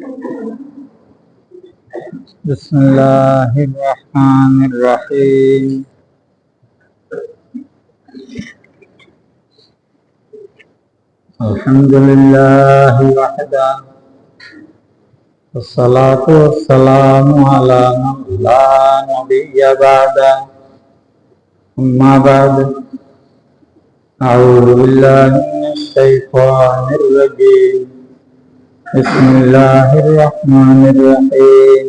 بسم الله الرحمن الرحيم الحمد لله وحده والصلاة والسلام على من لا نبي بعده أما بعد أعوذ بالله من الشيطان الرجيم بسم الله الرحمن الرحيم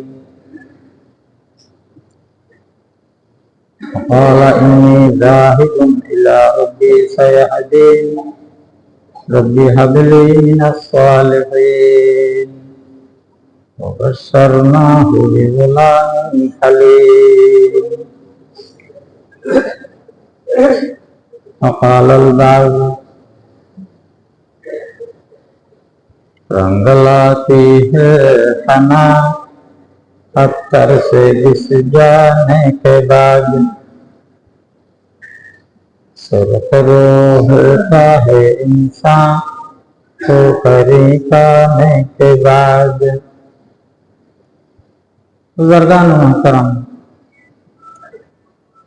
قال إني ذاهب إلى ربي سيهدين ربي هب لي من الصالحين وبشرناه بغلام حليم فقال البعض रंग लाती है हना पत्थर से घिस जाने के बाद होता है इंसान तो करी खाने के बाद बुजुर्गान मोहतरम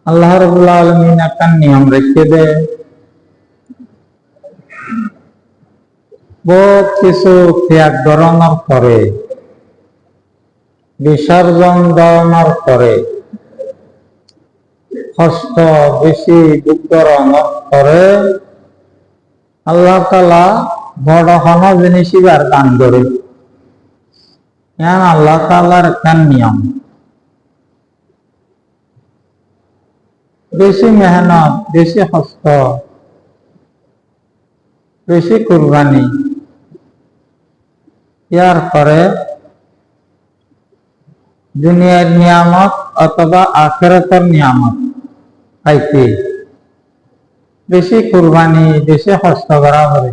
अल्लाह रब्बुल आलमीन একটা নিয়ম রেখে দেয় বহুত কিছু ত্যাগ করানোর পরে বিসর্জন দেওয়ানোর পরে কষ্ট বেশি দুঃখ করানোর পরে আল্লাহ তাআলা বড় কোনো জিনিস ইবার দান করে আল্লাহ তাআলার একটা নিয়ম বেশি মেহনত বেশি কষ্ট বেশি কুরবানি ইয়ার পরে দুনিয়ার নিয়ামত অথবা আখিরাতের নিয়ামত পাইতে বেশি কুরবানি বেশি কষ্ট করা হবে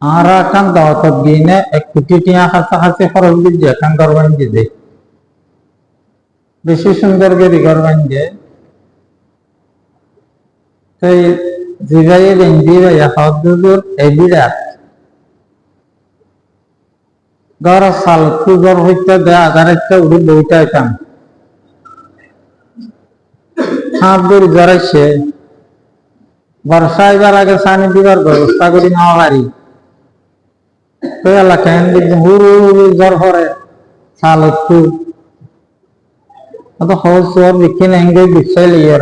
আর কান দাওয়াত দিনে 1 কোটি টাকা কাছাকাছি খরচ দিয়ে কান করবেন দিতে বেশি সুন্দর করে করবেন যে তাই জিগায়ে বেন্দি বা হাদুর এবিরা গর সাল কুজর হইতে দেয়া আগার একটা উড়ি বইটা আইতাম হাদুর জরাইছে বর্ষা এবার আগে সানি দিবার ব্যবস্থা করি নেওয়া পারি তো এলাকায় হুরু জ্বর ভরে সাল একটু অত হস জ্বর বিক্ষিন এঙ্গে বিষয় লিয়ে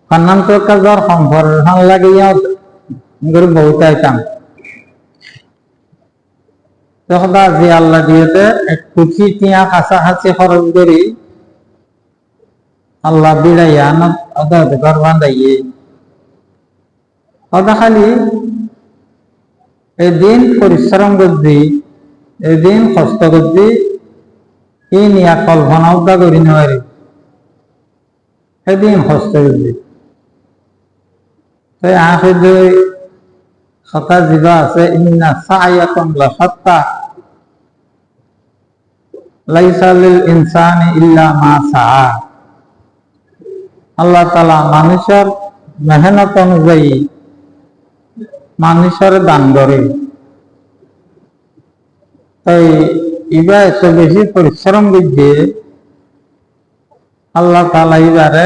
কান্নান তো একটা জ্বর সম্ভর হান লাগিয়া গরু বহুত আইতাম তখন আজি আল্লাহ দিয়েতে 1 কোটি টিয়া কাছাকাছি খরচ করি আল্লাহ বিড়াইয়া না অদাত ঘর বান্ধাইয়ে অদা খালি এদিন পরিশ্রম করছি এদিন কষ্ট করছি এই নিয়া কল্পনা উদ্যা করি নেওয়ারি সেদিন কষ্ট করছি তাই আখে যে কথা জিবা আছে ইন্না সায়াকুম লাশাত্তা লাইসা লিল ইনসানি ইল্লা মা সাআ আল্লাহ তাআলা মানুষের মেহনত অনুযায়ী মানুষের দান করে তাই এবার এত বেশি পরিশ্রম দিচ্ছে আল্লাহ তাআলা এবারে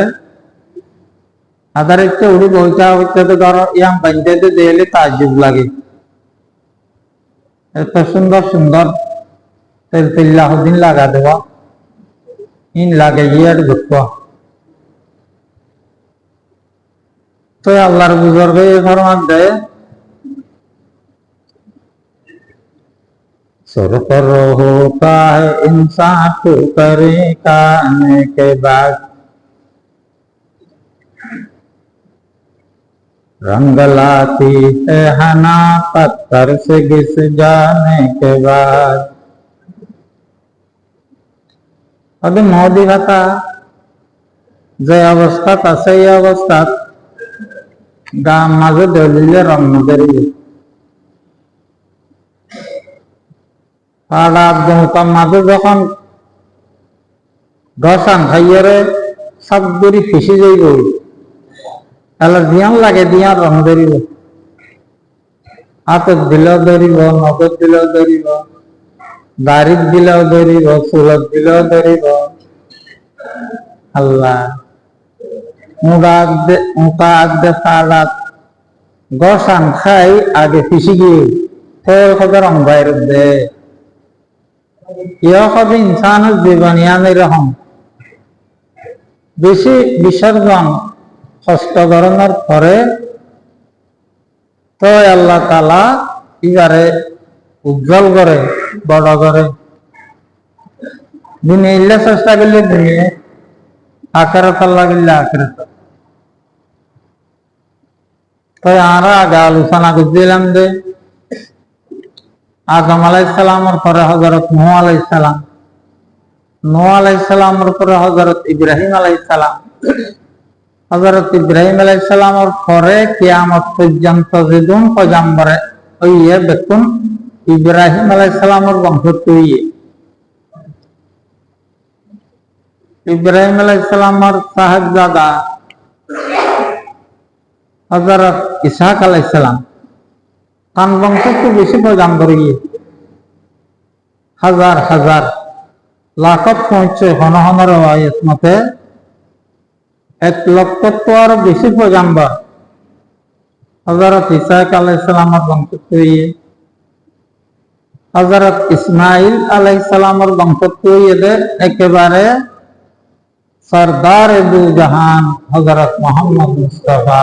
আদার একটু উড়ি বইটা হইতে তো ধরো ইয়াম বান্ধতে দিলে তাজ্জুব লাগে এত সুন্দর সুন্দর তেল তেল্লাহদিন লাগা দেওয়া ইন লাগে ইয়ার দুঃখ তো আল্লাহর বুজুর্গ ফরমান দেয় सुरखर होता है इंसान को करे खाने के बाद रंग लाती है हना पत्थर से घिस जाने के बाद अभी मोदी भाता যে অবস্থাত আছে এই অবস্থাত গা মাঝে দলিলে রং নজরিয়ে মাঝে যখন ঘষান খাইয়ে সব করে ফিসি যাইব, তাহলে দিয়ান লাগে দিয়ান রং ধরিব, হাতত দিলেও ধরিব, নগদ দিলেও ধরিব, দাড়িত দিলেও ধরিব, চুলত দিলেও ধরিব। আল্লাহ মুখা আদে সালাত গসান খাই আগে ফিসি গিয়ে তোর কবে রং বাইর দে ইয় কবে ইনসানের জীবনিয়ান এরকম বেশি বিসর্জন কষ্ট করানোর পরে তো আল্লাহ তাআলা ইবারে উজ্জ্বল করে, বড় করে। দুনিয়া ইল্লা চেষ্টা করলে দুনিয়া, আখিরাত আল্লাহ গিল্লা আখিরাত। তাই আমরা আগে আলোচনা করছিলাম যে আদম আলাইহিস সালামের পরে হযরত নূহ আলাইহিস সালাম, নূহ আলাইহিস সালামের পরে হযরত ইব্রাহিম আলাইহিস সালাম, হযরত ইব্রাহিম আলাইহিস সালামের পরে কিয়ামত পর্যন্ত যেজন পয়গম্বরে হইয়ে দেখুন ইব্রাহিম আলাইহিস সালামের বংশ তৈরি। ইব্রাহিম আলাইহিস সালামের সাহেবজাদা হযরত ইসহাক আলাইহিস সালাম, তার বংশ তো বেশি পয়গম্বর হইয়ে হাজার হাজার লাখত পৌঁছে, হন হনের আয়াত মতে 1 লক্ষ তো আরো বেশি পয়গম্বর হযরত ইসহাক আলাইহিস সালামের বংশ হইয়ে, হযরত ইসমাইল আলাইহিস সালামের বংশ হইয়ে একেবারে সরদার দু জাহান হযরত মুহাম্মদ মুস্তাফা।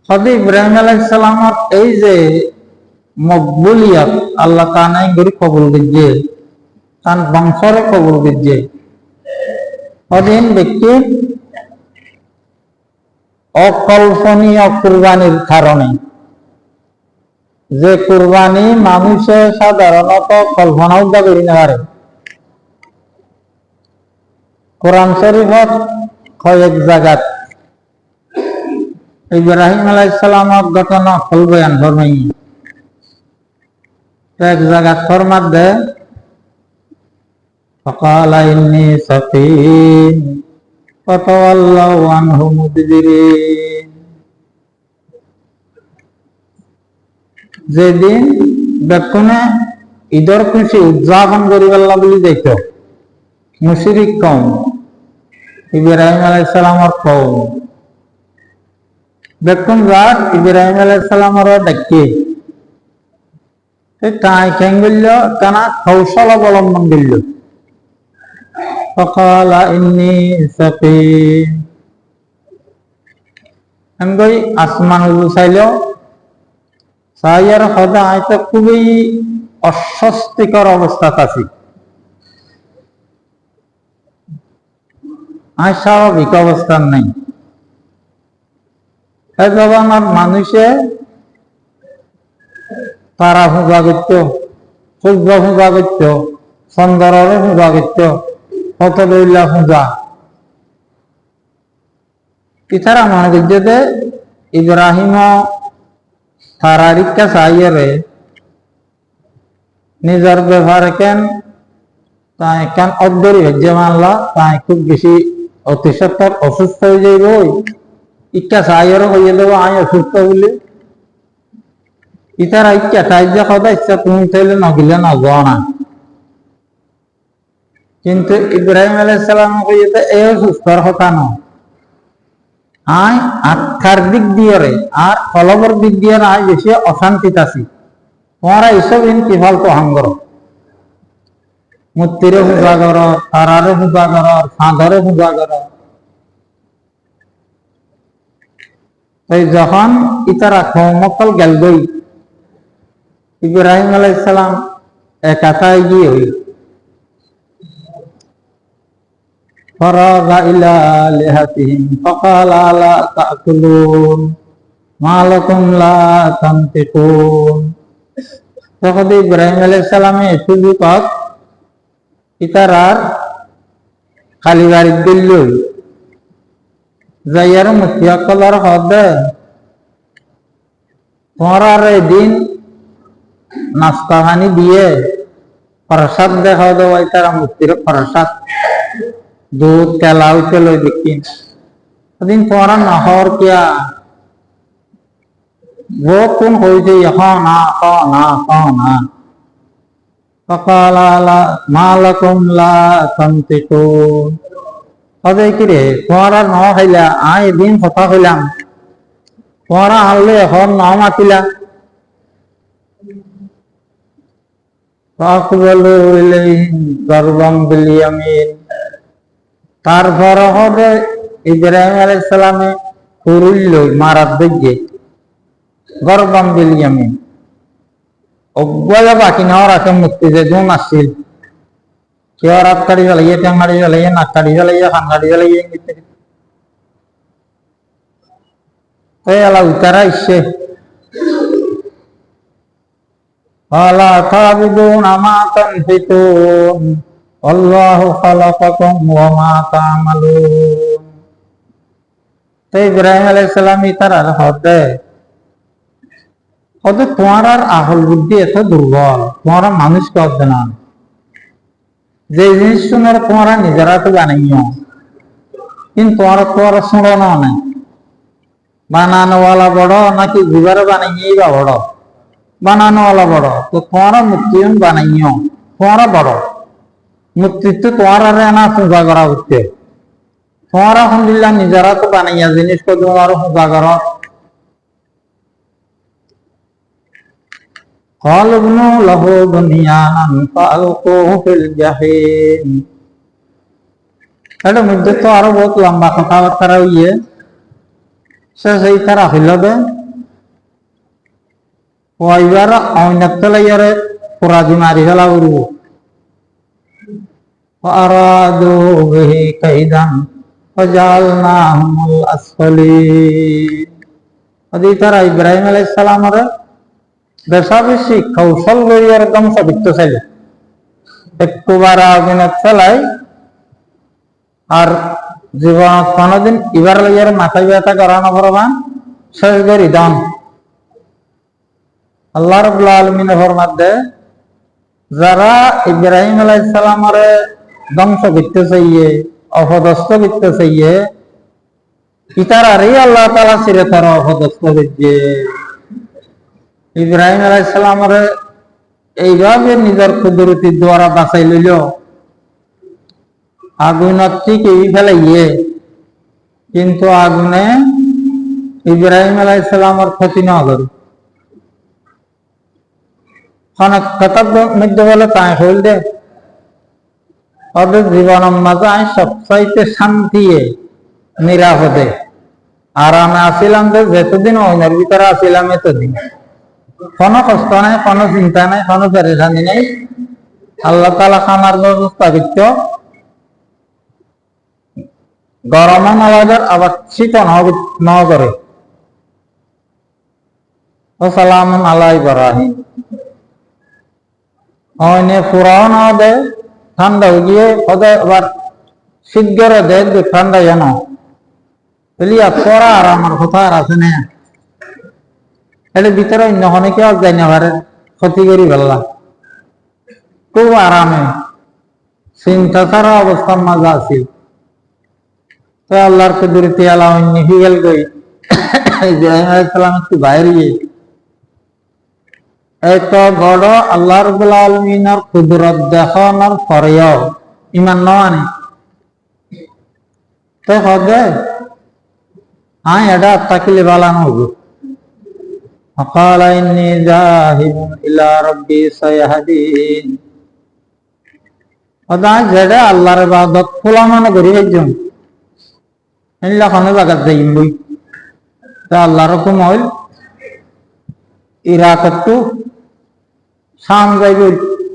হযরত ইব্রাহিম আলাইহিস সালামের এই যে মকবুলিয়ত আল্লাহ তাআলা গরি কবুল করছে, তার বংশরে কবুল করছে। অদিন ব্যক্তি অকল্পনীয় কুরবানির কারণে, যে কুরবানি মানুষে সাধারণত কল্পনাও করি না পারে। কোরআন শরীফত কয়েক জায়গাত ইব্রাহিম আলাইহিস সালামের ঘটনা ফল বয়ান ফরমাই। এক জায়গাত ফরমাত দে ফাকালা ইন্নী সাকিম ফাতাওয়াল্লাউ আনহু মুদবিরিন। যেদিন বেক্ষণে ঈদের খুশি উদযাপন করিবাল্লা বলি যাইত মুশরিক কওম, ইব্রাহিম আলাইহিস সালামের কওম বেক্ষণ রাত ইব্রাহিম আলাইহিস সালামের ডাকে তাই কেন গেল, কানা কৌশল অবলম্বন করল। ফাকালা ইন্নী সাকিম, আমি আসমান চাইল সাইয়ার হদা আইতে খুবই অস্বস্তিকর অবস্থা আছি, আই স্বাভাবিক অবস্থান নেই। এই জবানার মানুষে তারা পূজা করত, সূর্য পূজা করত, চন্দ্ররে পূজা করত, হতদৈলা পূজা। ইতারা মনে করছে যে ইব্রাহিম তারারিকা চাইয়ে নিজের ব্যবহারে কেন তাই কেন অদ্দরি হজ্জে মানলা, তাই খুব বেশি অতিসত্তর অসুস্থ হয়ে যাইব, ইচ্ছা চাইয়েরও হইয়ে দেবো আই অসুস্থ বলে। ইতারা ইচ্ছা চাই যে সদা ইচ্ছা তুমি চাইলে নগিলে নযাও না। কিন্তু ইব্রাহিম আলাইহিস সালাম কইতে এই সুস্থর কথা ন, আই আত্মার দিক দিয়ে আর ফলবর দিক দিয়ে আই বেশি অশান্তিত আছি। তোমরা এইসব কিফাল তো হাঙ্গর মূর্তিরে পূজা কর, তারারে পূজা কর, চাঁদরে পূজা কর। তাই যখন ইতারা কৌমকল গেল গই, ইব্রাহিম আলাইহিস সালাম একাতায় গিয়ে হই ফরাগা ইলা লিহাতিহিম ফাকালা লা তাকুলুন মা লাকুম লা তানতিকুন। তখন ইব্রাহিম আলাইহিস সালামে এসুবি পাক ইতারার খালি বাড়ি দিল যাইয়ার মুখিয়া কলার হদে তোমরা দিন নাস্তা পানি দিয়ে প্রসাদ দেখা দেওয়াই তারা মুক্তির প্রসাদ দুধ কেলা উঠে লই দেখি সেদিন তোমারা নহর কিয়া वो कौन हो जाए खाना खाना खाना फकाला ला मालकुम ला तंतिकुन कदे कि रे तुम्हारा न खाइला आय दिन কথা কইলাম তোমারা আনলে এখন ন মাতিলা ফাকবালু ইলাইহিম গরবাম বিল ইয়ামিন তারপর হবে ইব্রাহিম আলাইহিস সালামে কুরুল মারাত দিকে গরবাম বিল ইয়ামিন অব্বলা বাকি না রাখে মুক্তি যে দুন আসছিল কেউ রাত কাটি জ্বালাইয়ে ট্যাঙ্গাড়ি জ্বালাইয়ে নাক কাটি জ্বালাইয়ে খানকাটি জ্বালাইয়ে এই আলা উতারা ইসে আলা তাবিদুনা মা তানফিতুন আল্লাহু খালাকাকুম ওয়া মা তা'মালুন। তো ইব্রাহিম আলাইহিস সালাম ইতারার হদে হদে তোমার আহল বুদ্ধি এত দুর্বল তোমারা মানুষকে হদে না যে জিনিস তোমরা নিজেরা তো বানাইও কিন্তু তোমারা শুনো না বানানোওয়ালা বড় নাকি জীবারে বানাইয়েই বা বড় বানানোওয়ালা বড় তো তোমারা মুক্তি বানাইও তোমারা বড় মুক্তি তো তোমারা না পূজা করা হচ্ছে তোমারা আলহামদুলিল্লাহ নিজেরা তো বানাইয়া জিনিস তো তোমার পূজা করা قال ابنوا له بنيانا فألقوه في الجحيم এটা মধ্যে তো আরো বহুত লম্বা কথাবার্তা হইয়ে শেষ এই তারা হইল বে ওইবার অনেকতলাইয়ারে পুরাজি মারি ফেলা করব فأرادوا به كيدا فجعلناهم الأسفلين আদি তারা ইব্রাহিম আলাইহিস সালামের বেশি কৌশল করিয়ার ধ্বংস করতে চাইল একবার আগুনে ফেলাই আর জীবনত কোনদিন ইবার লইয়ার মাথায় ব্যথা করানো প্রমাণ শেষ করি দান আল্লাহ রাব্বুল আলামিন ফরমাতে যারা ইব্রাহিম আলাইহিস সালামের ধ্বংস করতে চাইয়ে অপদস্থ করতে চাইয়ে ইতারারই আল্লাহ তাআলা সিরে তারা অপদস্থ করছে ইব্রাহিম আলাইহিস সালামের এইভাবে নিজের কুদরতির দ্বারা বাঁচাই লইল আগুনত ঠিক এই ফেলাইয়ে কিন্তু আগুনে ইব্রাহিম আলাইহিস সালামের ক্ষতি না করে অনেক কথার মধ্যে বলে তাই হইল দে ওদের জীবনের মাঝে আমি সবচাইতে শান্তিয়ে নিরাপদে আরামে আসিলাম যে যতদিন অন্যের ভিতরে আসিলাম এতদিন কোনো কষ্ট নাই কোনো চিন্তা নাই কোনো পেরেশানি নেই আল্লাহ তাআলা খানার ব্যবস্থা করত গরম আলাদার আবার শীত ন করে সালাম আলা ইব্রাহিম অনে পুরাও না দে ঠান্ডা হয়ে গিয়ে ওদের আবার শীত গড়ে দে ঠান্ডা যেন বলিয়া পড়া আর আমার কথা আর আছে না এর ভিতরে অন্য অনেকে যাই না পারে ক্ষতি করি ফেললা খুব আরামে চিন্তা ছাড়া অবস্থার মাঝে আছি তো আল্লাহর কুদরতি আলা অন্য গেল গই ইব্রাহিম আলাইহিস সালাম একটু বাইরে এত বড় আল্লাহ রাব্বুল আলামিনের কুদরত দেখানোর পরেও ইমান না আনে তো হবে এটা তাকিলে বালানো হবে وقال إني ذاهب إلى ربي سيهدين ওদা যেটা আল্লাহর ইবাদত খোলা মনে করি একজন এলা কোনো জায়গা যাইম বই তা আল্লাহর হুকুম হইল ইরাক একটু শাম যাইব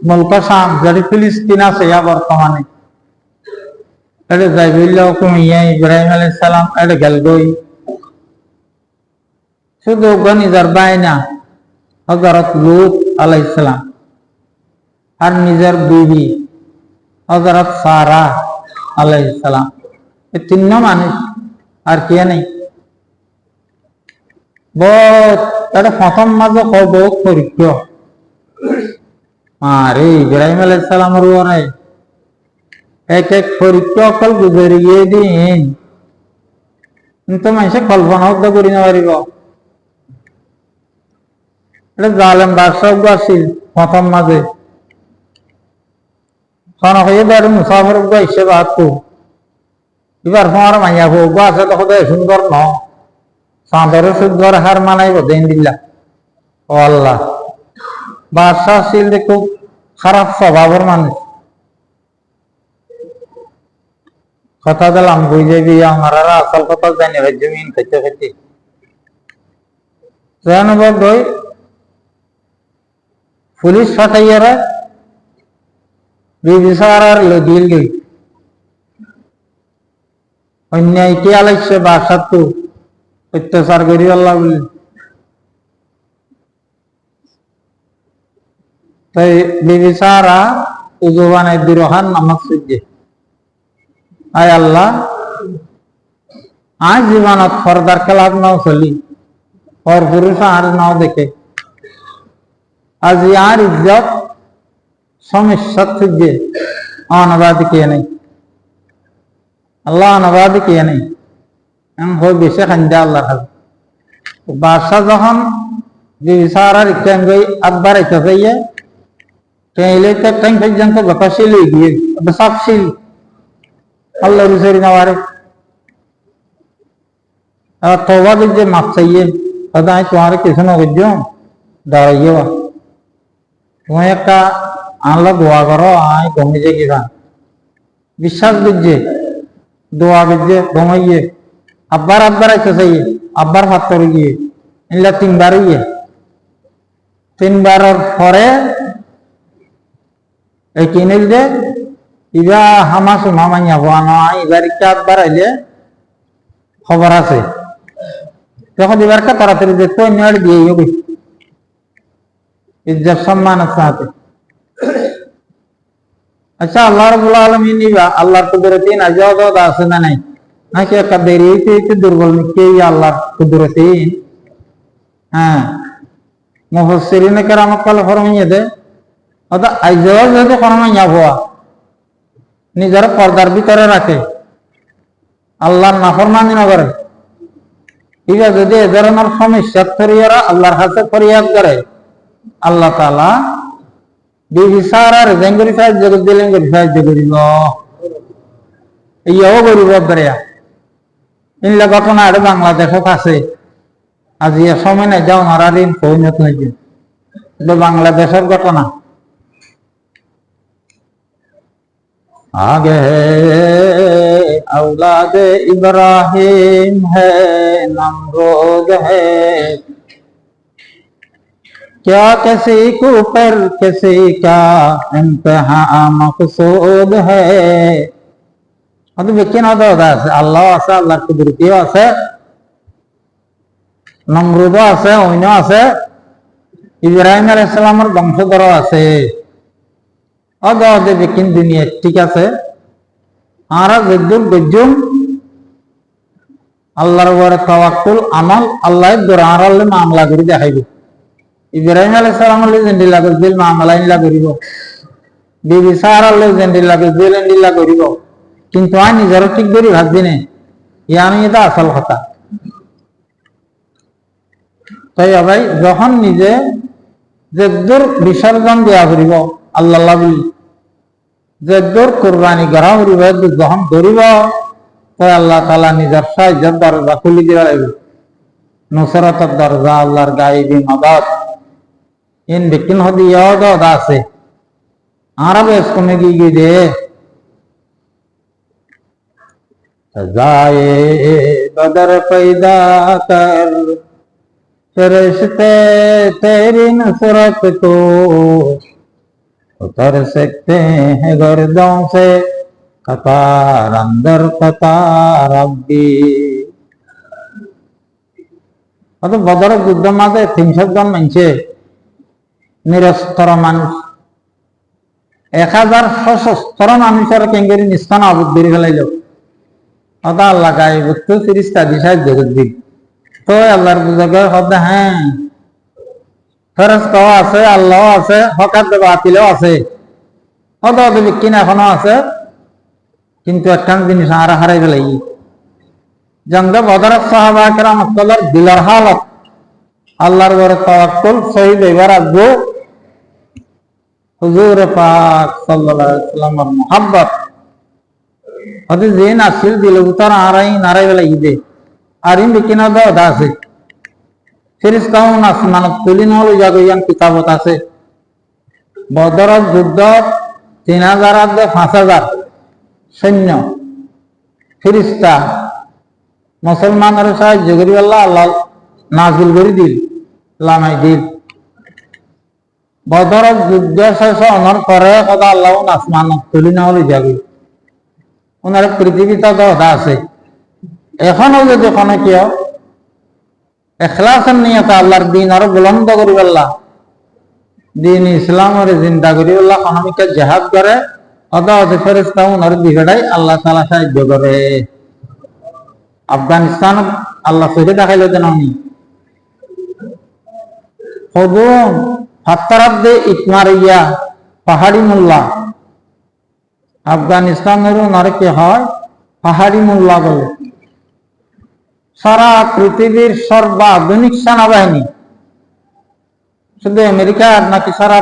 মুলক শাম যেটি ফিলিস্তিন আছে ইয়া বর্তমানে এটা যাইব হুকুম ইয়া ইব্রাহিম আলাইহিস সালাম এটা গেল গই শুধু নিজের বাইনা হযরত লূত আলাইহিস সালাম আর নিজের বিবি হযরত সারা আলাইহিস সালাম এই তিন মানুষ আর কে নেই বহুত এটা প্রথম মাঝে বহুত পরীক্ষা আরে ইব্রাহিম আলাইহিস সালামের ওরে এক এক পরীক্ষা অকল গুজরি গিয়ে দিন কিন্তু মানুষে কল্পনা করি না পারিব। এটা জালেম বাদশাহ আছিল প্রথম মাঝে হয়ে মুসাফর হিসেবে বাহাত্তু এবার তোমার মাইয়া ভোগ আছে তখন সুন্দর ন চাঁদের সূর্যর হার মানাইব দিন দিল্লা ও আল্লাহ। বাদশাহ ছিল খুব খারাপ স্বভাবের মানুষ, কথা দিলাম বুঝে যাবি আমার আসল কথা জানি জমিন খেতে খেতে পুলিশ ফাটাইয়ারা বিবিসার আর লদিল গই অন্যায় কে আলাইছে বাসার তো অত্যাচার করি আল্লাহ বলি। তাই বিবিসারা উজুবানে দিরহান নামাজ সুজে আয় আল্লাহ আজ জীবনত ফরদার খেলাফ নাও চলি और पुरुष আর নাও দেখে আজ यार इज्जत সমস্যা থেকে অনবাদ কিয়ে নেই আল্লাহ অনবাদ কিয়ে নেই এমন হয়ে বেশি খান্দা আল্লাহ খাবে। বাদশাহ যখন বিবিসারার ইচ্ছা গই আকবার এটা চাইয়ে চাইলে তো টাইম পর্যন্ত বকাশিল গিয়ে বসাকশিল আল্লাহ রুসেরি নওয়ারে আর তওবা যে মাফ চাইয়ে अदाय तुम्हारे किसी ने बुझो डराइए वा तुम्हें एक आनला दुआ करो आए घूमी जे किसान विश्वास बुझे दुआ बुझे घूमाइए अब्बार अब्बार ऐसे सही है अब्बार फातर ये इनला 3 बार ही है 3 बार और फरे एक इनिल दे इबा हमासु मामान्या वाना इबार क्या अब्बार है खबर आसे যখন এবার কা তাড়াতাড়ি যে তো নেড় দিয়ে গই ইজ্জত সম্মান আছে। আচ্ছা আল্লাহ রাব্বুল আলামিন নিবা আল্লাহর কুদরতি নাজাত আছে না নাই নাকি একটা দেরিতে দুর্বল কে আল্লাহর কুদরতি। হ্যাঁ মুফাসসিরিন কেরাম কল ফরমাইয়ে দে ওটা আইজাও যদি ফরমাইয়া হওয়া নিজের পর্দার ভিতরে রাখে আল্লাহর নাফরমানি না করে ঠিক আছে যদি এ ধরনের সমস্যা ফরিয়ারা আল্লাহর কাছে ফরিয়াদ করে আল্লাহ তাআলা বিবিসারার জেঙ্গরি ফাইজ জগৎ দিলেন গরি ফাইজ জগরিব এইও গরিব দরিয়া ইনলা ঘটনা আর বাংলাদেশত আছে আজি এ সময় নাই যাও নারাদিন পৌঁছত নাই কিন্তু বাংলাদেশের ঘটনা आगे है औलाद इब्राहिम है नमरूद है क्या किसी को पर किसी का इम्तिहान मकसूद है अब लेकिन अल्लाह আছে আল্লাহর কুদরতিও আছে নমরুদ আছে অন্য আছে ইব্রাহিম আলাইহিস সালামের বংশধর আছে অগাদে বিকিন দুনিয়া ঠিক আছে আর যদ্দুর গজ্জুম আল্লাহর উপরে তাওয়াক্কুল আমল আল্লাহ দরারালে মামলা করি দেখাইবে ইব্রাহিম আলাইহিস সালাম আল্লাহ জিন্দিলা দিল মামলা ইল্লা করিব বিবি সারা আল্লাহ জিন্দিলা দিল ইল্লা করিব কিন্তু আই নিজের ঠিক করি ভাববি না ইয়ানি এটা আসল কথা। তাই ভাই যখন নিজে যদ্দুর বিসর্জন দেয়া করিব আল্লাহ বলি যদ্দুর কুরবানি করা করিব যখন ধরিব তাই আল্লাহ তাআলা নিজের সাহায্যের দরজা খুলে দিবা লাগবে নুসরাতের দরজা আল্লাহর গায়েবী মদদ ইন বিকিন হদি ইয়াদ আছে আরবে কমে গিয়ে দে সজায়ে বদর पैदा कर फरिश्ते तेरी नुसरत को उतर सकते हैं गर्दों से कतार अंदर कतार रब्बी অত বদর যুদ্ধ মাঝে 300 জন মানুষে নিরস্ত্র মানুষ 1000 সশস্ত্র মানুষের কেঙ্গেরি নিস্তান আবুদ করে ফেলাইল অত আল্লাহ গায়ে বুঝতে ফিরিস্তা দিশায় জগৎ দিক তো আল্লাহর বুঝাকে হতে হ্যাঁ ফেরেশতাও আছে, আল্লাহ আছে, হকাত বাতিলও আছে, হদ বিকিন এখনো আছে। কিন্তু একটা জিনিস আর হারাই ফেলাই, জঙ্গে বদরের সাহাবা কেরাম দিলের হালত আল্লাহর ঘরে তাওয়াক্কুল সহি লইবার আগবো হুজুর পাক সাল্লাল্লাহু আলাইহি ওয়াসাল্লামের মুহাব্বত হদি জিন আসিল দিল উতার আরাই নারাই ফেলাই দে আর ইন বিকিনা দা আছে ফেরেশতাও আসমান তুলিন হলো জাগয়ান কিতাবত আছে বদরের যুদ্ধ 3000 আর 5000 সৈন্য ফেরেশতা মুসলমানের সাহায্য করি আল্লাহ নাজিল করে দিল লামাই দিল বদরের যুদ্ধ শেষ হওয়ার পরে কথা আল্লাহ আসমান তুলি না হলে যাবে ওনার পৃথিবীতে কথা আছে এখনো যদি কোনো কেউ এখলাসের নিয়তে আল্লাহর দিন আরো বুলন্দ করি আল্লাহ দিন ইসলামের চিন্তা করি আল্লাহ অনামিকা জেহাদ করে অত ফেরেশতা ওনার দিকেটাই আল্লাহ তাআলা সাহায্য করে। আফগানিস্তান আল্লাহ সহি দেখাইল যেন আমি হদুম হাত্তারাদ্দে ইকমারিয়া পাহাড়ি মোল্লা আফগানিস্তানের ওনারে কি হয় পাহাড়ি মোল্লা বলে। সারা পৃথিবীর সর্বাধুনিক সেনাবাহিনী শুধু আমেরিকার নাকি সারা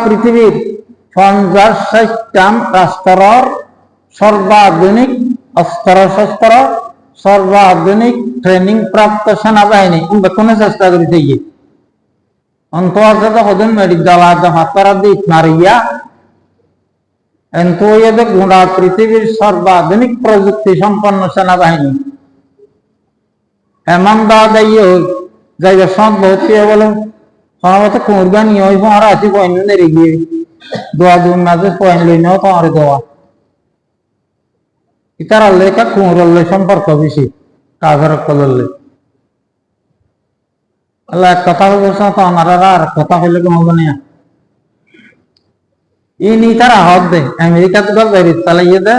পৃথিবীর 50-60টা রাষ্ট্রের সর্বাধুনিক অস্ত্র শস্ত্র সর্বাধুনিক ট্রেনিং প্রাপ্ত সেনাবাহিনী কোন চেষ্টা করিতে গিয়ে অন্তর্গত হদুন মেডিকেল হাতারাদি নারিয়া এনতোয়েদে গোটা পৃথিবীর সর্বাধুনিক প্রযুক্তি সম্পন্ন সেনাবাহিনী এমন দাদাইয়ে জায়গা সব ভর্তি বলে সম্ভবত কুরবানি ওই আর আছি পয়েন্ট নেড়ে গিয়ে দোয়া দুই মাঝে পয়েন্ট লই নাও তোমার দোয়া ইতার লেখা কুমরল্লে সম্পর্ক বেশি কাজের কললে আল্লাহ এক কথা বলছে তো আমার আর কথা হইলে কেমন হবে না ইনি তারা হদ দে আমেরিকাতে বেরিয়ে চালাইয়ে দে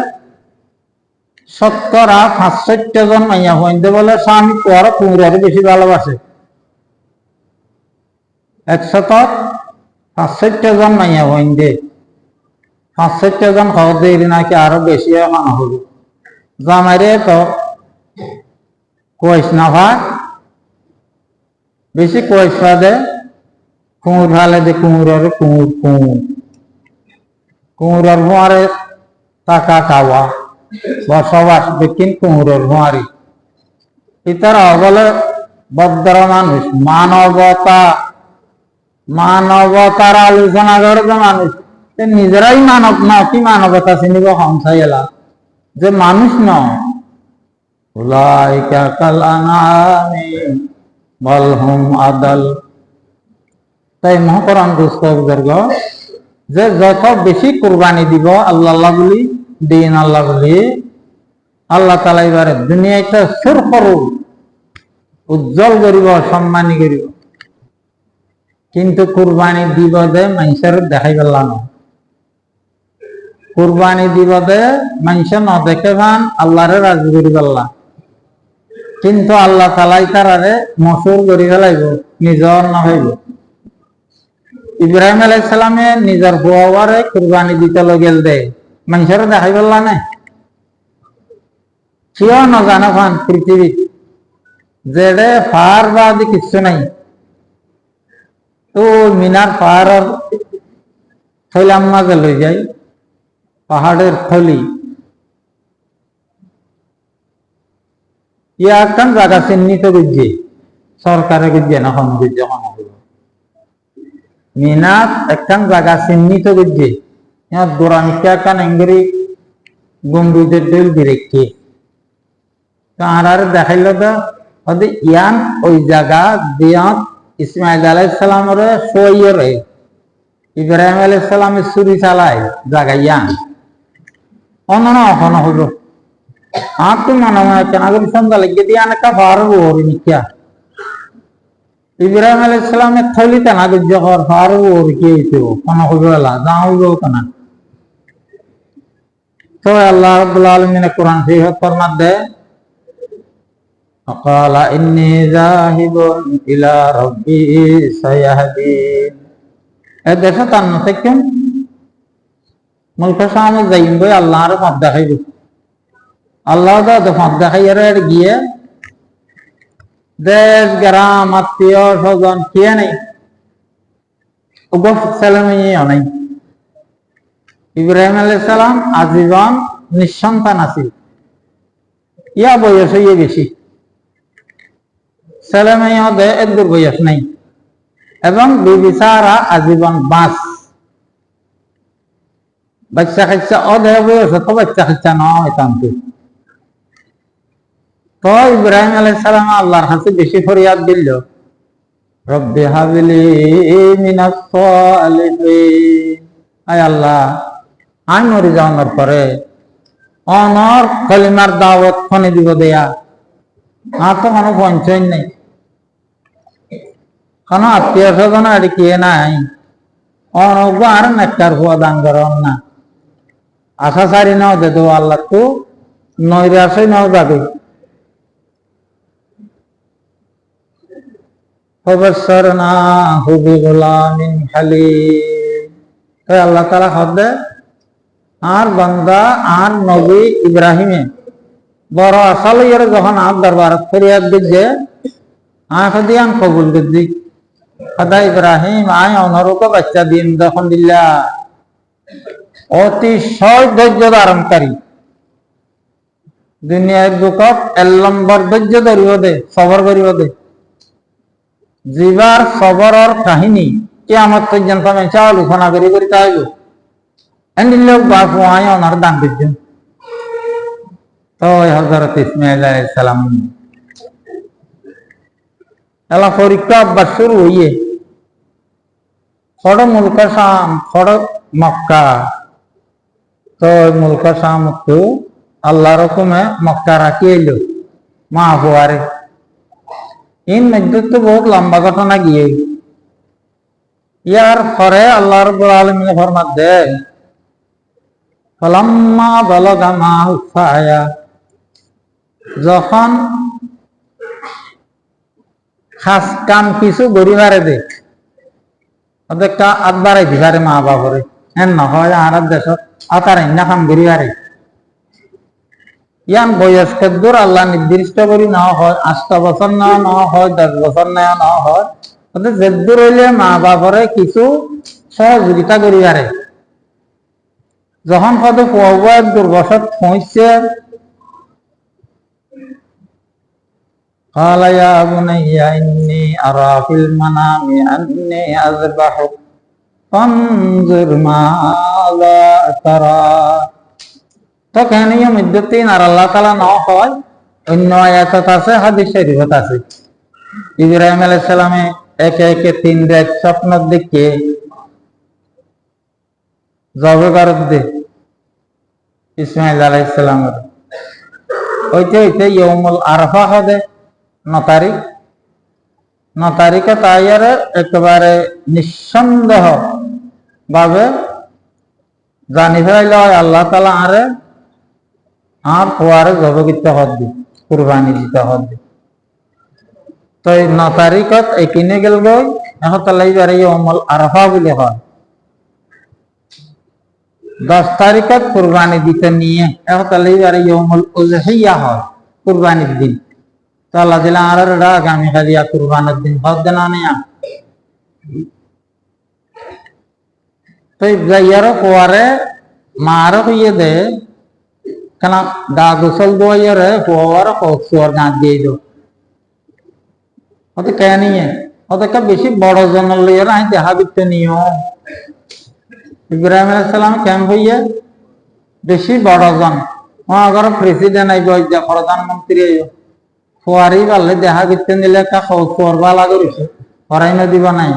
70-65 জন মাইয়া হইতে বলে স্বামী পর কুমরারে বেশি ভালোবাসে 165 জন মাইয়া হইতে 65 জন হদ দে নাকি আরো বেশি মানা হবে জামাইরে তো কইস না ভাই বেশি কইস দে কুমুর ভালে দে কুমুরের কুমুরের ভুয়ারে টাকা খাওয়া বসবাস দেখিন কুমুরের ভুয়ারি ইতারা বলে ভদ্র মানুষ মানবতার আলোচনা করবে মানুষ নিজেরাই মানব না কি মানবতা চিনিব সংসাই এলা যে মানুষ নয় উলাইকা কাল আনামি বাল হুম আদাল। তাই মহাকরণ দুস্তর্গ যে যত বেশি কুরবানি দিব আল্লাহ বলি দিন আল্লাহ বলি আল্লাহ তাআলা এবারে দুনিয়াতে সুর করু উজ্জ্বল করিব সম্মানী করিব কিন্তু কুরবানি দিব দে মানুষের দেখাই পেলাম কুরবানি দিব দে মানুষ ন দেখে ভান আল্লাহরে রাজি করি পেলাম কিন্তু আল্লাহ তাআলাই তারারে মশুর করি ফেলাইব নিজর নহইব। ইব্রাহিম আলাইহিস সালামে নিজের বউয়ারে কুরবানি দিতে লগেল দে মানুষের দেখাই পেলাম না কেউ ন জানে ভান পৃথিবী যেড়ে ফার বাদি কিছু নাই তো মিনার পাহাড়ের থইলাম মাঝে লই যাই পাহাড়ের থলি ইয়া একটা জায়গা চিহ্নিত করছে সরকারে করছে না হন করছে মিনার একটা জায়গা চিহ্নিত করছে দোরানিকে একটা এঙ্গরি গম্বুজের ডেল বিরেখে আর দেখাইল তো ইয়ান ওই জায়গা দিয়া ইসমাইল আলাইহিস সালামের সইয়ে ইব্রাহিম আলাইহিস সালামে ছুরি চালায় জায়গা ইয়ান অন্য অহন হলো আর তো মনে হয় কেন আগে সন্ধ্যা লেগে দিয়ে অনেকটা পারবো ওর মিথ্যা ইব্রাহিম আলাইহিস সালামের থলি তেনা জহর পারবো ওর কি হইতো কোন হইব এলা যা হইব কেন তো আল্লাহ রাব্বুল আলামিন কোরআন শরীফ ফরমান দেয় فقال إني ذاهب إلى ربي سيهدين দেশে তার না থাকেন মুলকের সামনে যাইম বই আল্লাহর পথ দেখাইব আল্লাহ পথ দেখাইয়ার গিয়ে দেশ গ্রাম আত্মীয় স্বজন কে নেই ছেলে মেয়েও নেই ইব্রাহিম আলাইহিস সালাম আজীবন নিঃসন্তান আছিল ইয়া বয়স হইয়ে বেশি ছেলে মেয়ে এত বয়স নেই এবং বিবি সারা আজীবন বাচ্চা খাচ্ছা অদেহ বয়স তো বাচ্চা খাচ্ছা নয় তান্তে তো ইব্রাহিম আলাইহিস সালাম আল্লাহর কাছে বেশি ফরিয়াদ দিল রব্বি হাবলি মিনাস সালিহিন আয় আল্লাহ আমি মরে যাওয়ার পরে অনর কলিমার দাওয়াত ফোনে দিব দেয়া আর তো কোনো পঞ্চয় নেই কোনো আত্মীয় স্বজন আর কি নাই অনজ্ঞ আর নেকটার হুয়া দান করেন না আশা সারি নাও দে দো আল্লাহ তো নৈরাশই নাও যাবে فبشرناه بغلام حليم তাই আল্লাহ তাআলা হদে আর বান্দা আর নবী ইব্রাহিমে বড় আসলে এর যখন আর দরবার ফরিয়াদ দিছে আখদিয়ান কবুল দিছি আদা ইব্রাহিম আয় অনরক বাচ্চা দিন যখন দিলা অতিশয় ধৈর্য ধারণকারী দুনিয়ার দুঃখত এলম্বর ধৈর্য ধরিব দে সবর করিব দে জীবার সবরর কাহিনী কিয়ামত পর্যন্ত আমি আলোচনা করি তাইব এন্ড লোক বাপু আয় ওনার দান দিচ্ছেন তো হযরত ইসমাঈল আলাইহিস সালাম এলা পরীক্ষা আব্বাস শুরু হইয়ে ফড় মুলকা শাম ফড় মক্কা তো মুলকা শাম তো আল্লাহর হুকুমে মক্কা রাখি এলো মা হুয়ারে ইন মধ্যে তো বহুত লম্বা ঘটনা গিয়ে ইয়ার পরে আল্লাহ রাব্বুল আলামিন ফরমাত দেয় ফালাম্মা বালাগা মাহু সায়া যখন খাস কাম কিছু গরিবারে দে ওদেরটা আদবারে দিবারে মা বাবরে এন নহয় আর দেশ আতার না কাম গরিবারে ইয়ান বয়স্ক দূর আল্লাহ নির্দিষ্ট করি না হয় 8 বছর না হয় 10 বছর না হয় ওদের জেদ্দুর হইলে মা বাবরে কিছু সহযোগিতা করিবারে যখন কত পড়ব দুর্বসত পৌঁছছে قال يا بني إني أرى في المنام أني أذبحك فانظر ماذا ترى তো কেন মধ্যে আর আল্লাহ তাআলা না হয় অন্য আয়াত আছে হাদিস শরীফত আছে ইব্রাহিম আলাইহিস সালামে একে একে 3 রাত স্বপ্ন দেখে জবে করত দে ইসমাঈল আলাইহিস সালামের হইতে ইয়াউমুল আরাফা হবে 9 তারিখে তাইয়ারে একেবারে নিঃসন্দেহ ভাবে জানি ফেলাইল আল্লাহ তাআলা আরে আর পরে জবকিত হদ্দি কুরবানি দিতে হদ্দি তো 9 তারিখত একিনে গেল গই এখন তালাই বারে ইয়াউমুল আরাফা বলে হয় 10 তারিখত কুরবানি দিতে নিয়ে এখন তালাই বারে ইয়াউমুল উযহিয়া হয় কুরবানির দিন তো আল্লাহ দিলা আর আগামী কালিয়া কুরবানির দিন হদ না নিয়া তো যাইয়ারো পরে মারো হইয়ে দে কেন গা গোসল দোয়াইয়ারে পরে কক্সুয়ার গাঁ দিয়ে দো ওতে কে নিয়ে ওদেরকে বেশি বড় জন লইয়ার আই দেখা দিতে নিও ইব্রাহিম আলাইহিস সালাম ক্যাম্প হইয়া বেশি বড় জন আগর প্রেসিডেন্ট আইব প্রধানমন্ত্রী আইব ফুয়ারি পারলে দেখা দিতে নিলে একটা কক্সুয়ার বালা করিছে হরাই না দিবা নাই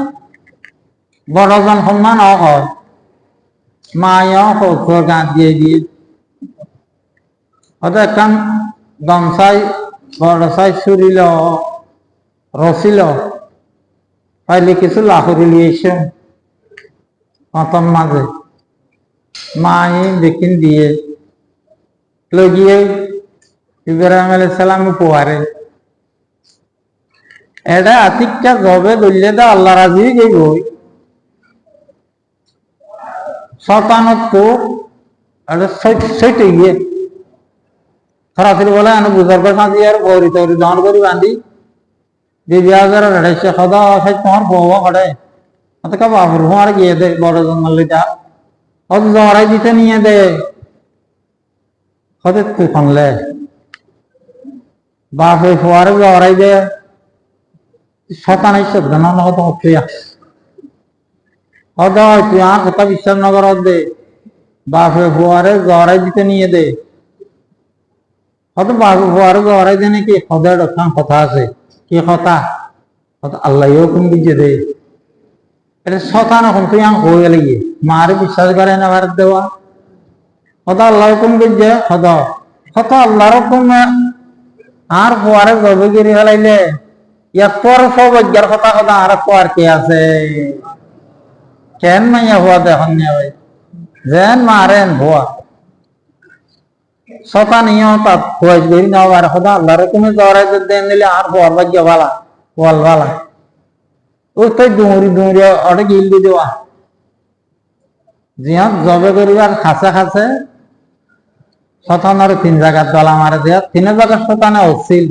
বড় জন সম্মান হয় মায়াও কক্সুয়ার গাঁ দিয়ে ওদের একখান গামছাই বড়সাই ছুরিল রসিল পাইলে কিছু লাহরি লিয়েছে প্রথম মাঝে মাই দেখিন দিয়ে লগিয়ে ইব্রাহিম আলাইহিস সালাম পোয়ারে এটা আতিকটা জবে ধরলে তো আল্লাহ রাজি যাইব শতানত তো এটা সেইটাই গিয়ে সরাসরি বলে আমি বুঝার সাঁজি আর গৌরী তৌরি দহন করি বান্ধি যে বিয়াজের রেড়াইছে সদা সেই তোমার বউ হড়ে অত কা বাবুর আর গিয়ে দে বড় জঙ্গল যা অত জড়াই দিতে নিয়ে দে হতে তুই খনলে বাপ ওই ফোয়ারে জড়াই দে শতান এসে ধন হতো তুই হদ তুই আর কথা বিশ্বাস নগর দে বাপ ওই ফোয়ারে জড়াই দিতে নিয়ে দে হয়তো বাবু ফোয়ারে জড়াই দে নাকি হদের রক্ষণ কথা আছে কি কথা আল্লাহও কোন বুঝে দে এটা শতান এখন তুই হয়ে গেলে গিয়ে মারে বিশ্বাস করে না ভারত দেওয়া হত আল্লাহ হুকুম বুঝছে হত আল্লাহর হুকুম আর পরে জবে গিরি ফেলাইলে এরপর সব অজ্ঞার কথা কথা আর পর কে আছে কেন মাইয়া হওয়া দেখুন ভাই যেন মারেন ভুয়া শতা নিয়ে তার খোয়াজ গিরি নেওয়া আর কথা আল্লাহর হুকুমে জড়াই দেন দিলে আর পর ভাগ্য ভালা বল ভালা ওই তো ডুমুরি ডুমুরি অটে গিল দি দেওয়া জিহাত জবে করিবার খাসে খাসে শতানের 3 জায়গার দলা মারে দিয়া 3 জায়গার শতানে হচ্ছিল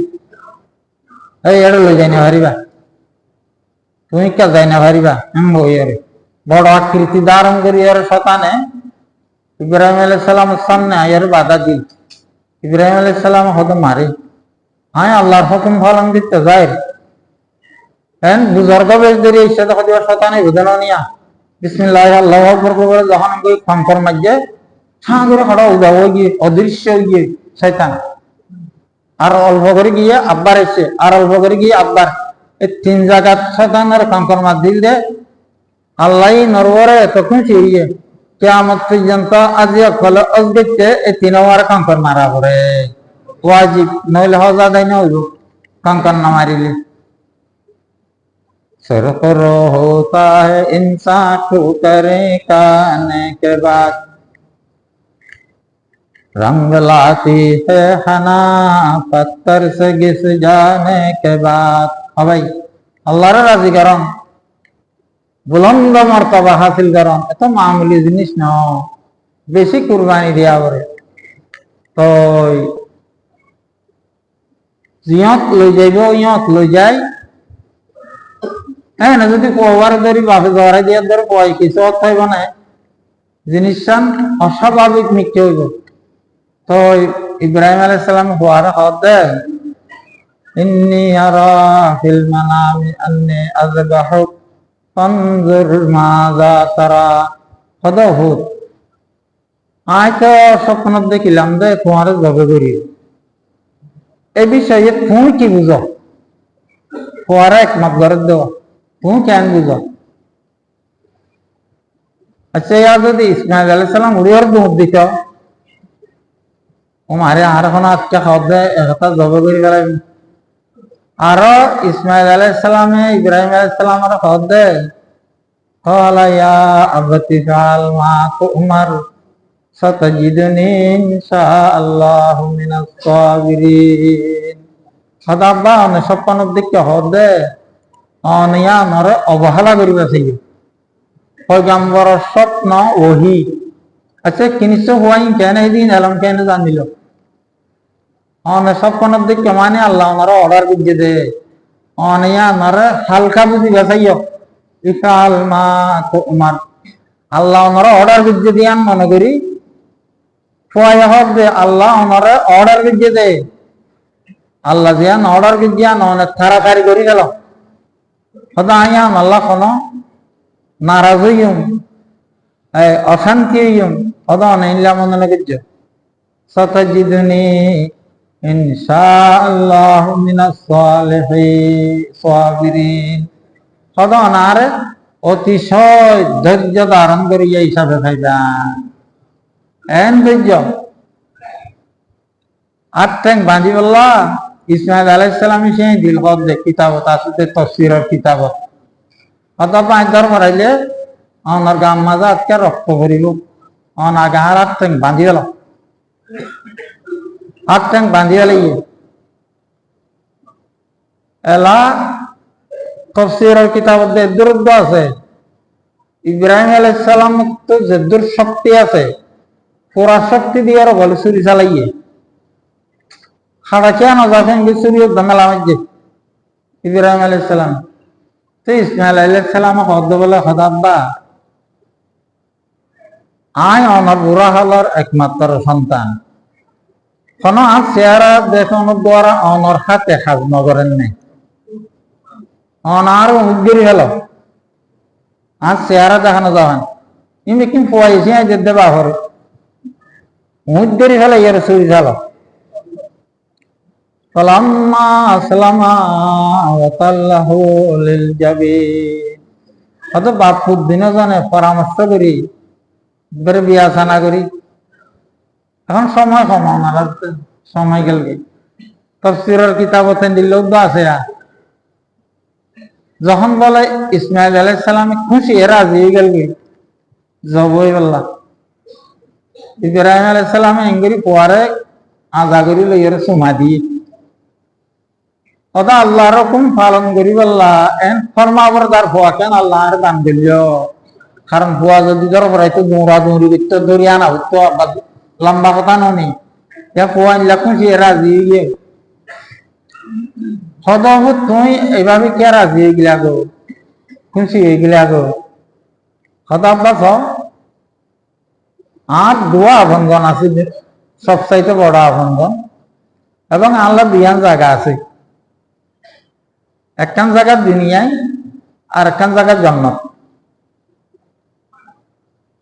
এই এটা লই যাই না পারিবা তুমি কে যাই না পারিবা বইয়ারে বড় আকৃতি ধারণ করি এর শতানে ইব্রাহিম আলাইহিস সালামের সামনে আয়ের বাধা দিল ইব্রাহিম আলাইহিস সালাম হদ মারে হ্যাঁ আল্লাহর হুকুম পালন করতে যায় এন বুজুর্গ বেশ দেরি এসে দেখো দিবা শতানে বুঝানো নিয়া বিসমিল্লাহ আল্লাহু আকবার করে যখন কই খঙ্কর মাঝে ছাগরে খড়া উদাও গিয়ে অদৃশ্য গিয়ে শয়তান আর অল্প করে গিয়ে আব্বার এসে আর অল্প করে গিয়ে আব্বার এই 3 জায়গা শয়তানের খঙ্কর মার দিল দে আল্লাহ নরবরে তখন চিয়ে কিয়ামত পর্যন্ত আজি কল অজগতে এই 3 বার খঙ্কর মারা পড়ে ওয়াজিব নইলে হজা দেয় না হইব খঙ্কর না মারিলে सरफरो होता है इंसान ठुकरे खाने के बाद रंग लाती है हना पत्थर से घिस जाने के बाद भाई আল্লাহর রাজি করন বুলন্দ মর্তবা হাসিল করন এত মামুলি জিনিস না বেশি কুরবানি দেয়া করে তো জিয়ত লই যাইব ইয়ত লই যায় হ্যাঁ না যদি কোয়ার ধরি বাপে ধরাই দিয়ে ধরে কয় কিছু অর্থ হইব না জিনিসটা অস্বাভাবিক মৃত্যু হইব তো ইব্রাহিম আলাইহিস সালাম হওয়ার হদ দেয় ইন্নী আরা ফিল মানামি আন্নী আযবাহুক ফানজুর মাযা তারা হদহুদ আয় তো স্বপ্ন দেখিলাম যে তোমার জবে করি এই বিষয়ে তুমি কি বুঝো তোমার একমত করে দেওয়া তুমি কেন বুঝো আচ্ছা ইয়ার যদি ইসমাইল আলাইহিস সালাম উড়িয়ার দুধ দিত ও মারে আর এখন আজকে খাওয়া দেয় একটা জবে করে গেলাম আরো ইসমাইল আলাইহিস সালামে ইব্রাহিম আলাইহিস সালাম আর খাওয়া দেয় ক্বালা ইয়া আবতি ফাল মা তুমার সাতাজিদুনি ইনশাআল্লাহু মিনাস সাবিরিন সদাব্বা অনে স্বপ্নের দিকে হদে অনিয়া নরে অবহেলা করিবা চাই পয়গম্বর স্বপ্ন ওহি আচ্ছা কিনিস হওয়াই কেন এদিন এলাম কেন জানিল অনে স্বপ্নের দিকে মানে আল্লাহ নরে অর্ডার বুঝে দে অনিয়া নরে হালকা বুঝিবা চাইও ইফাল মা তুমার আল্লাহ নরে অর্ডার বুঝে দিয়ান মনে করি ফয়া হদ দে আল্লাহ নরে অর্ডার বুঝে দে আল্লাহ জিয়ান অর্ডার বিজ্ঞান অনেক তাড়াতাড়ি করে গেল হয়তো আইয়াম আল্লাহ কোনো নারাজ হইম অশান্তি হইম হয়তো অনেক মনে করছে সাতাজিদুনি ইনশাআল্লাহু মিনাস সাবিরিন হয়তো অনারে অতিশয় ধৈর্য ধারণ করিয়া হিসাবে খাইবা এন ধৈর্য আর ট্যাং বাঁধি বললা ইসমাইল আলাইহিস সালাম সেই দিল কব দে কিতাবত আছে তাফসীরের কিতাবত অথবা আজ ধর্ম রাইলে আমার গাম মাজা আজকে রক্ত ভরিল অন আগার আর ট্যাং বাঁধি গেল আর ট্যাং বাঁধি গেলে এলা তাফসীরের কিতাবতে দুরুদ আছে ইব্রাহিম আলাইহিস সালাম তো যে শক্তি আছে পুরা শক্তি দিয়ে আর বলে ছুরি চালাইয়ে খাড়া কেন যাচ্ছেন যে ছুরি মেলা মাঝে ইব্রাহিম আলাইহিস সালাম তো ইসমাইল আলাইহিস সালাম হদ বলে হদাব্বা আয় আমার বুড়া হলার একমাত্র সন্তান কোন আর চেহারা দেখানো দ্বারা অনর হাতে হাজ নগরেন নেই অনার উদ্গিরি হলো আর চেহারা দেখানো যাবেন ইমি কি পোয়াইছি যে দেবা হরে উদ্গিরি হলো ইয়ার সুরি হলো ফালাম্মা আসলামা ওয়া তাল্লাহু লিল জাবিন হয়তো বাপ দিনও জানে পরামর্শ করি বের বিয়া সানা করি এখন সময় কমাও না সময় গেলবে তাফসীরের কিতাবতে দিলেও আছে যখন বলে ইসমাইল আলাইহিস সালাম খুশি রাজি হয়ে গেলবে জবই বললা ইব্রাহিম আলাইহিস সালাম এঙ্গরি পরে আজা করি লইরে সুমা দিয়ে ওটা আল্লাহর হুকুম পালন করি বললা এন ফরমাবরদার হওয়া কেন আল্লাহর দান দিল কারণ হুয়া যদি ধর পড়াইতো দৌড়া দৌড়ি করতে ধরি আনা হতো লম্বা কথা ননি হুয়া নিলা খুশি রাজি হয়ে হদহ তুই এইভাবে কে রাজি হয়ে গিলা গো খুশি হয়ে গিলা গো হদাব্বাস আর দোয়া আভঙ্গন আছে সবচাইতে বড় আভঙ্গন এবং আল্লাহ বিয়ান জায়গা আছে একখান জায়গা দুনিয়ায় আর একখান জায়গা জান্নাত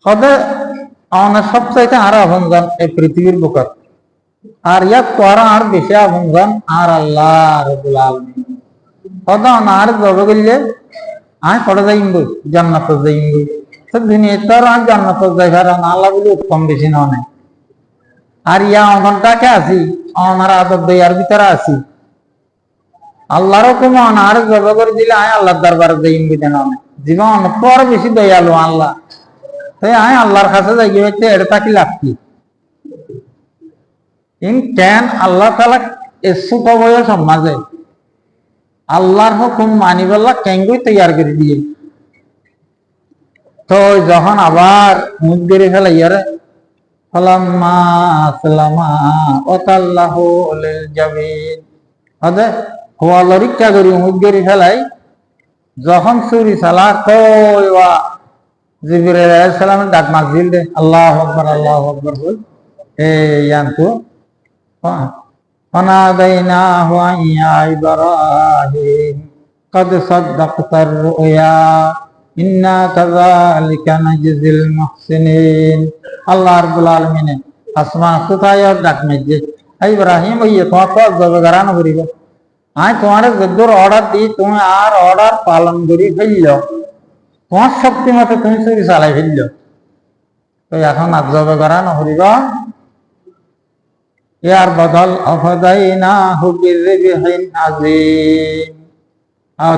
হদে আমার সবচাইতে আর আভঙ্গন এই পৃথিবীর বুকত আর ইয়াক তোরা আর বেশি আভঙ্গন আর আল্লাহ রাব্বুল আলামিন হদে আর জব গিলে আয় পড়ে যাইব জান্নাত যাইব তো দুনিয়া তোর আর জান্নাত যাইবার আল্লাহ বলে কম বেশি না নাই আর ইয়া অনটাকে আছি অনার আদর দেয়ার ভিতরে আছি আল্লাহর হুকুম আর জব করে দিলে আয় আল্লাহর দরবারে যাইব দেন জীবন তোর বেশি দয়ালু আল্লাহ তাই আয় আল্লাহর কাছে যাই হইতে এটা তাকি লাভ কি ইন কেন আল্লাহ তাআলা এসু কবয় সমাজে আল্লাহর হুকুম মানি বললা কেঙ্গুই তৈয়ার করে দিয়ে তো যখন আবার মুদগিরি ফেলাইয়ারে ফালাম্মা আসলামা ওয়া তাল্লাহু লিল জাবিন আদে হওয়া লরিকা করি মুদগিরি ফেলাই যখন চুরি চালা কইবা জিবরাইল আলাইহিস সালামের ডাক মাজিল দে আল্লাহু আকবার বল ইয়ান্তু فناديناه أن يا إبراهيم قد صدقت الرؤيا إنا كذلك نجزي المحسنين الله رب العالمين আসমান কোথায় ডাক মেজে ইব্রাহিম ওই তোমার জবগারান করিব আয় তোমার যদ্দুর অর্ডার দিই তুমি আর অর্ডার পালন করি ফেলল তোমার শক্তি মতো তুমি চুরি চালাই ফেলল তো এখন আর জবগারান করিব ইয়ার বদল অফদাইনাহু বিযিবহিন আযীম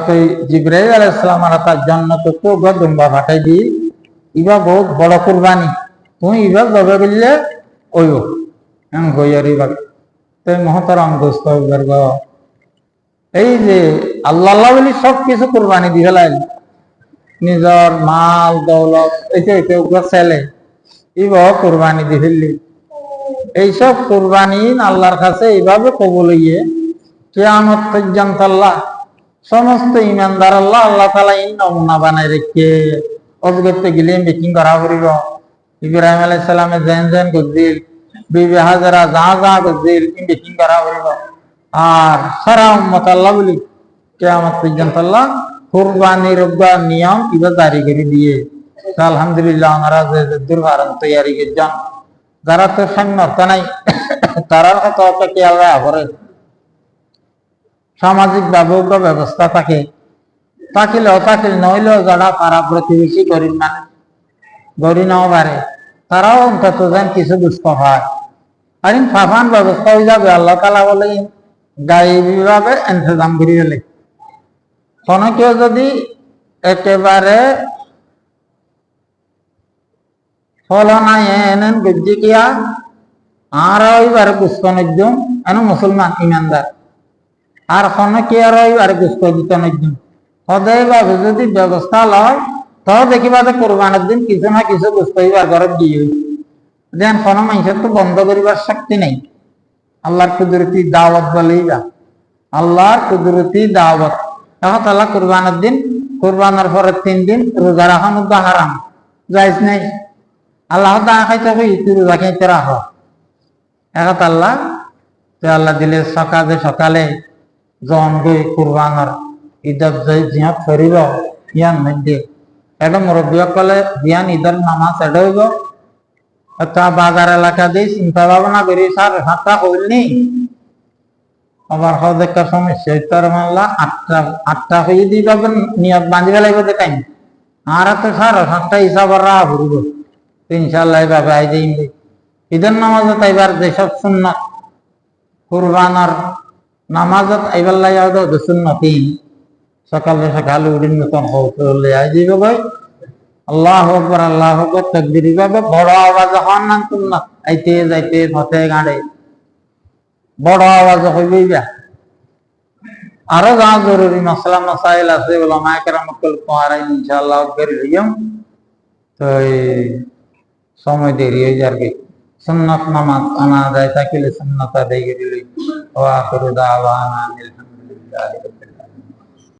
তো জিবরাইল আলাইহিস সালাম তার জান্নাত তো গদম্বা ফাটাই দি ইবা বহুত বড় কুরবানি তুমি ইবা জবে বললে ওইও এম গয়রি বাক তো মহতরম দোস্ত বর্গ এই যে আল্লাহ আল্লাহ বলি সব কিছু কুরবানি দি ফেলাই নিজর মাল দৌলত এইটা ওগুলো ছেলে ইবা কুরবানি দি ফেললি এইসব কুরবানি আল্লাহর কাছে এইভাবে কবুল হইয়ে কিয়ামত পর্যন্ত আল্লাহ সমস্ত ইমানদার আল্লাহ আল্লাহ তাআলা এই নমুনা বানাই রেখে অজগতে গেলে মিটিং করা করিব ইব্রাহিম আলাইহিস সালামে জেন গজিল বিবি হাজারা যা গজিল মিটিং করা করিব আর সারা উম্মত আল্লাহ বলি কিয়ামত পর্যন্ত আল্লাহ কুরবানির নিয়ম ইবা জারি করে দিয়ে আলহামদুলিল্লাহ আমরা যে দুর্ভারণ তৈরি করছেন যারা তো সামর্থ্য নাই তারার কথা খেয়াল রাখা করে সামাজিক ব্যবস্থা থাকে থাকিলেও নইলেও যারা পাড়া প্রতিবেশী গরিব মানে গরিব নাও পারে তারাও অন্তত যেন কিছু দুষ্ক হয় আর ফাফান ব্যবস্থা হয়ে যাবে আল্লাহ তাআলা বলে গাইবীভাবে ইন্তজাম করে ফেলে কোনো কেউ যদি একেবারে ফলনা এনেন গজ্জি কিয়া আর ওইবার গুস্ত নজ্জুম এন মুসলমান ইমানদার আর কোনো কি আর ওইবার গুস্ত দিত নজ্জুম সদাই ভাবে যদি ব্যবস্থা লয় তাও দেখিবা যে কোরবানের দিন কিছু না কিছু বুঝতেই বার ঘরে দিয়ে দেন কোনো মানুষের তো বন্ধ করিবার শক্তি নেই। আল্লাহর কুদরতি দাওয়াত বলেই যা, আল্লাহর কুদরতি দাওয়াত। এখন আল্লাহ কোরবানের দিন, কোরবানের পরে 3 দিন রোজা রাখানো তো হারাম, জায়েজ নেই। আল্লাহ দা খাইতে হবে ইতি রোজা খাইতে রাখো। এখন আল্লাহ তো আল্লাহ দিলে সকালে জন গই কোরবানের ঈদের জিয়াত ফেরিব ইয়ান মধ্যে এটা মুরব্বী সকলে জিয়ান ঈদের নামাজ এটা হইব। তা বাজার এলাকা দিয়ে চিন্তা ভাবনা করি 7:30 হইলনি আবার হদ একটা সমস্যা তার মানলা 8টা হয়ে দিয়ে পাবেন নিয়ত বাঁধিবে লাগবে যে টাইম আর তো 7:30 হিসাব রাহ ঘুরব ইনশাল্লাহ এইভাবে আই যাই। ঈদের নামাজত আইবার যেসব সুন্নত কুরবানার নামাজত আইবার লাগে সুন্নতিন সকালে উঠিন নতুন হলে আই যাইব ভাই আল্লাহু আকবার তাকবীর ভাবে বড় আওয়াজ হন না সুন্নাত আইতে যাইতে পথে গাড়ে বড় আওয়াজ হইবেই যা। আরো যা জরুরি মাসলা মাসাইল আছে উলামায়ে কেরাম কল কোয়ারাই ইনশাআল্লাহ করি হইম তো সময় দেরি হয়ে যাবে। সুন্নাত নামাজ আনা যায় তাকিলে সুন্নাত আদায় করিলে ওয়া আখিরু দাওয়ানা আলহামদুলিল্লাহ।